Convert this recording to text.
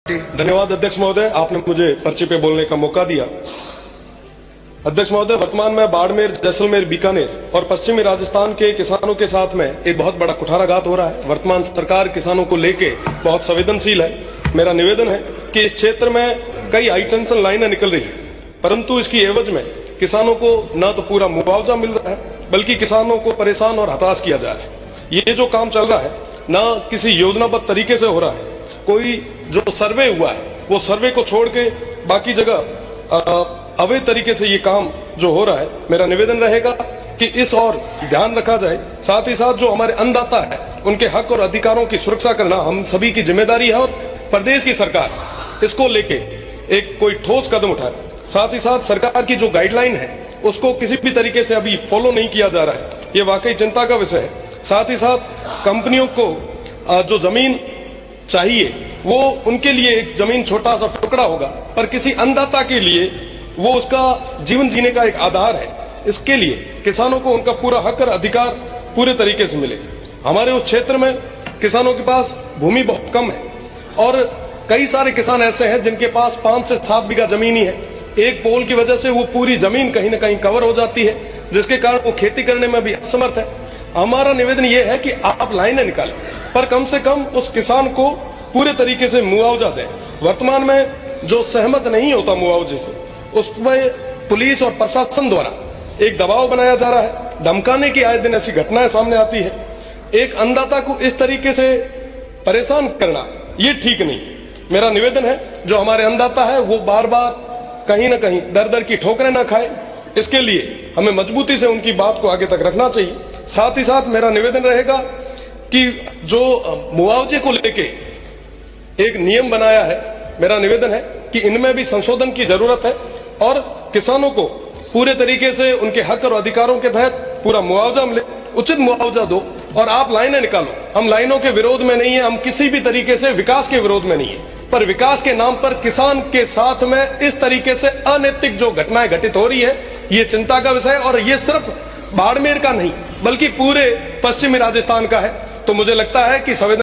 धन्यवाद अध्यक्ष महोदय, आपने मुझे पर्चे पे बोलने का मौका दिया। अध्यक्ष महोदय, वर्तमान में बाड़मेर, जैसलमेर, बीकानेर और पश्चिमी राजस्थान के किसानों के साथ में एक बहुत बड़ा कुठाराघात हो रहा है। वर्तमान सरकार किसानों को लेके बहुत संवेदनशील है। मेरा निवेदन है कि इस क्षेत्र में कई हाई टेंशन लाइनें निकल रही है, परंतु इसकी एवज में किसानों को न तो पूरा मुआवजा मिल रहा है, बल्कि किसानों को परेशान और हताश किया जा रहा है। ये जो काम चल रहा है न किसी योजनाबद्ध तरीके से हो रहा है। कोई जो सर्वे हुआ है वो सर्वे को छोड़ के बाकी जगह अवैध तरीके से ये काम जो हो रहा है। मेरा निवेदन रहेगा कि इस और ध्यान रखा जाए। साथ ही साथ जो हमारे अन्नदाता है उनके हक और अधिकारों की सुरक्षा करना हम सभी की जिम्मेदारी है और प्रदेश की सरकार इसको लेके एक कोई ठोस कदम उठाए। साथ ही साथ सरकार की जो गाइडलाइन है उसको किसी भी तरीके से अभी फॉलो नहीं किया जा रहा है। ये वाकई चिंता का विषय है। साथ ही साथ कंपनियों को जो जमीन चाहिए वो उनके लिए एक जमीन छोटा सा टुकड़ा होगा, पर किसी अन्नदाता के लिए वो उसका जीवन जीने का एक आधार है। इसके लिए किसानों को उनका पूरा हक और अधिकार पूरे तरीके से मिले। हमारे उस क्षेत्र में किसानों के पास भूमि बहुत कम है और कई सारे किसान ऐसे हैं जिनके पास 5 से 7 बीघा जमीन ही है। एक पोल की वजह से वो पूरी जमीन कहीं ना कहीं कवर हो जाती है, जिसके कारण वो खेती करने में भी असमर्थ है। हमारा निवेदन ये है कि आप लाइनें निकालें, पर कम से कम उस किसान को पूरे तरीके से मुआवजा दें। वर्तमान में जो सहमत नहीं होता मुआवजे से, उस पर पुलिस और प्रशासन द्वारा एक दबाव बनाया जा रहा है। धमकाने की आए दिन ऐसी घटनाएं सामने आती है। एक अन्नदाता को इस तरीके से परेशान करना ये ठीक नहीं है। मेरा निवेदन है जो हमारे अन्नदाता है वो बार बार कहीं ना कहीं दर दर की ठोकरें ना खाए, इसके लिए हमें मजबूती से उनकी बात को आगे तक रखना चाहिए। साथ ही साथ मेरा निवेदन रहेगा कि जो मुआवजे को लेके एक नियम बनाया है, मेरा निवेदन है कि इनमें भी संशोधन की जरूरत है और किसानों को पूरे तरीके से उनके हक और अधिकारों के तहत पूरा मुआवजा मिले, उचित मुआवजा दो। और आप लाइनें निकालो। हम लाइनों के विरोध में नहीं है, हम किसी भी तरीके से विकास के विरोध में नहीं है, पर विकास के नाम पर किसान के साथ में इस तरीके से अनैतिक जो घटनाएं घटित हो रही है ये चिंता का विषय है। और ये सिर्फ बाड़मेर का नहीं बल्कि पूरे पश्चिमी राजस्थान का है। तो मुझे लगता है कि संवेदन